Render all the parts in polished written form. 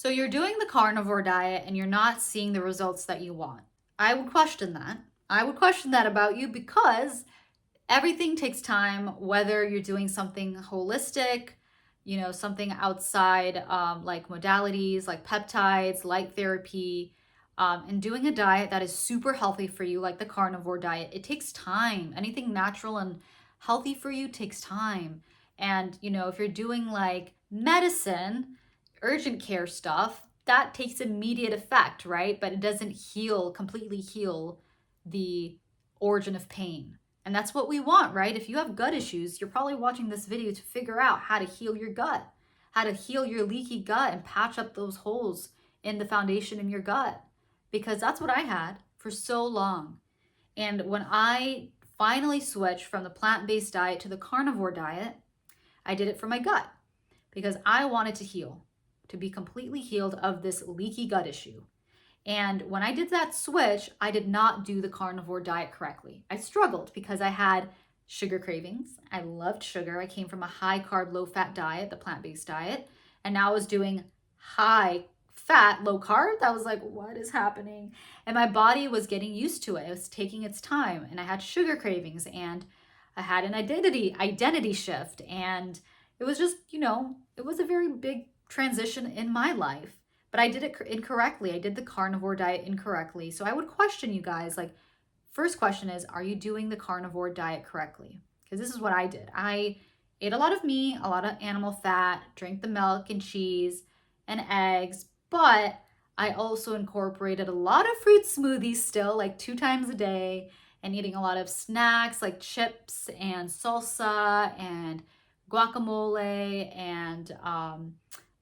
So you're doing the carnivore diet and you're not seeing the results that you want. I would question that. I would question that about you because everything takes time, whether you're doing something holistic, something outside like modalities, like peptides, light therapy, and doing a diet that is super healthy for you, like the carnivore diet. It takes time. Anything natural and healthy for you takes time. And, if you're doing like medicine, urgent care stuff, that takes immediate effect, right? But it doesn't completely heal the origin of pain. And that's what we want, right? If you have gut issues, you're probably watching this video to figure out how to heal your gut, how to heal your leaky gut and patch up those holes in the foundation in your gut. Because that's what I had for so long. And when I finally switched from the plant-based diet to the carnivore diet, I did it for my gut because I wanted to heal, to be completely healed of this leaky gut issue. And when I did that switch, I did not do the carnivore diet correctly. I struggled because I had sugar cravings. I loved sugar. I came from a high carb, low fat diet, the plant-based diet. And now I was doing high fat, low carb. I was like, what is happening? And my body was getting used to it. It was taking its time. And I had sugar cravings and I had an identity shift. And it was just, it was a very big transition in my life. But I did it incorrectly. I did the carnivore diet incorrectly. So I would question you guys, like, first question is, are you doing the carnivore diet correctly? Because this is what I did. I ate a lot of meat, a lot of animal fat, drank the milk and cheese and eggs, but I also incorporated a lot of fruit smoothies still, like 2 times a day, and eating a lot of snacks like chips and salsa and guacamole and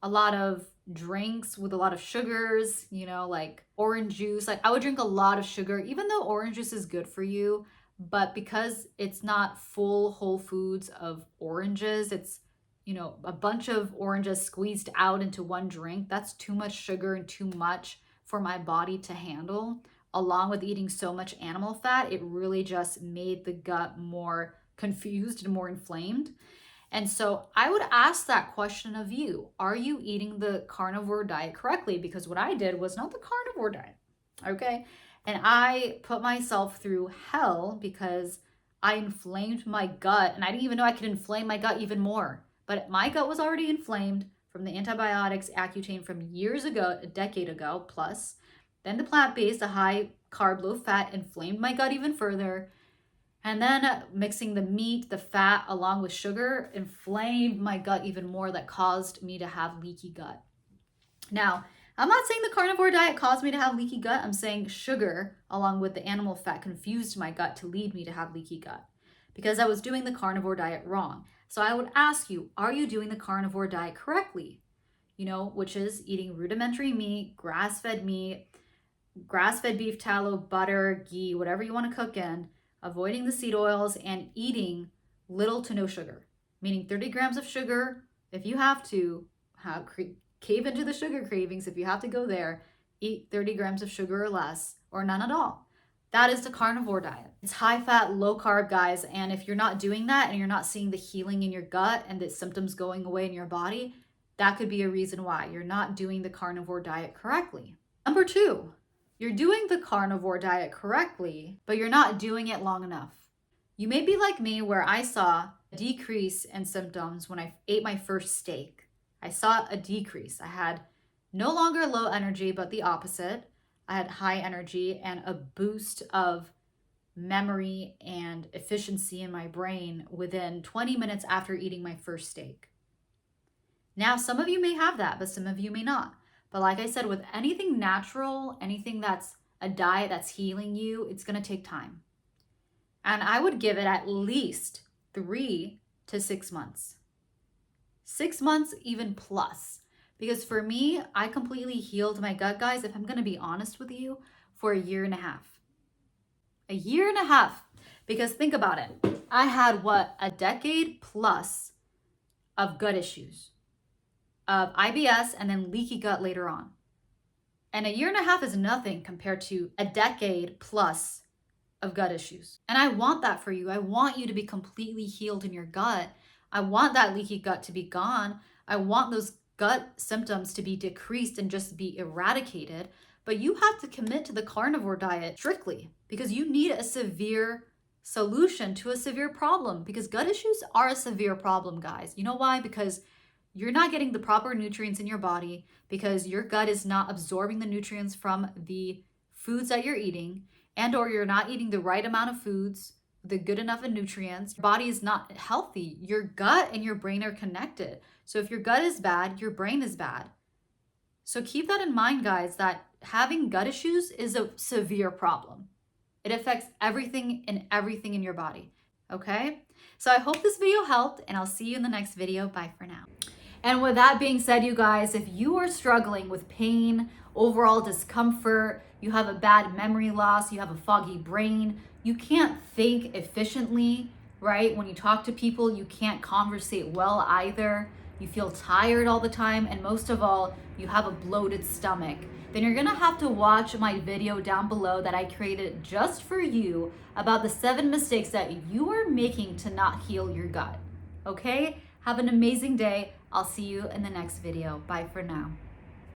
a lot of drinks with a lot of sugars, like orange juice. Like I would drink a lot of sugar, even though orange juice is good for you, but because it's not full whole foods of oranges, it's, a bunch of oranges squeezed out into one drink. That's too much sugar and too much for my body to handle. Along with eating so much animal fat, it really just made the gut more confused and more inflamed. And so I would ask that question of you. Are you eating the carnivore diet correctly? Because what I did was not the carnivore diet, okay? And I put myself through hell because I inflamed my gut, and I didn't even know I could inflame my gut even more. But my gut was already inflamed from the antibiotics, Accutane from years ago, a decade ago plus. Then the plant-based, the high carb, low fat inflamed my gut even further. And then mixing the meat, the fat, along with sugar inflamed my gut even more. That caused me to have leaky gut. Now, I'm not saying the carnivore diet caused me to have leaky gut. I'm saying sugar, along with the animal fat, confused my gut to lead me to have leaky gut because I was doing the carnivore diet wrong. So I would ask you, are you doing the carnivore diet correctly? Which is eating rudimentary meat, grass-fed beef tallow, butter, ghee, whatever you want to cook in, avoiding the seed oils, and eating little to no sugar, meaning 30 grams of sugar. If you have to cave into the sugar cravings, if you have to go there, eat 30 grams of sugar or less, or none at all. That is the carnivore diet. It's high fat, low carb, guys. And if you're not doing that and you're not seeing the healing in your gut and the symptoms going away in your body, that could be a reason why you're not doing the carnivore diet correctly. Number 2, you're doing the carnivore diet correctly, but you're not doing it long enough. You may be like me where I saw a decrease in symptoms when I ate my first steak. I saw a decrease. I had no longer low energy, but the opposite. I had high energy and a boost of memory and efficiency in my brain within 20 minutes after eating my first steak. Now, some of you may have that, but some of you may not. But like I said, with anything natural, anything that's a diet that's healing you, it's going to take time. And I would give it at least 3 to 6 months. 6 months, even plus. Because for me, I completely healed my gut, guys, if I'm going to be honest with you, for 1.5 years. 1.5 years. Because think about it. I had, a decade plus of gut issues, of IBS, and then leaky gut later on. And 1.5 years is nothing compared to a decade plus of gut issues. And I want that for you. I want you to be completely healed in your gut. I want that leaky gut to be gone. I want those gut symptoms to be decreased and just be eradicated, but you have to commit to the carnivore diet strictly because you need a severe solution to a severe problem, because gut issues are a severe problem, guys. You know why? Because you're not getting the proper nutrients in your body, because your gut is not absorbing the nutrients from the foods that you're eating, and or you're not eating the right amount of foods, the good enough of nutrients. Your body is not healthy. Your gut and your brain are connected. So if your gut is bad, your brain is bad. So keep that in mind, guys, that having gut issues is a severe problem. It affects everything in your body, okay? So I hope this video helped, and I'll see you in the next video. Bye for now. And with that being said, you guys, if you are struggling with pain, overall discomfort, you have a bad memory loss, you have a foggy brain, you can't think efficiently, right? When you talk to people, you can't conversate well either, you feel tired all the time, and most of all, you have a bloated stomach, then you're gonna have to watch my video down below that I created just for you about the 7 mistakes that you are making to not heal your gut, okay? Have an amazing day. I'll see you in the next video. Bye for now.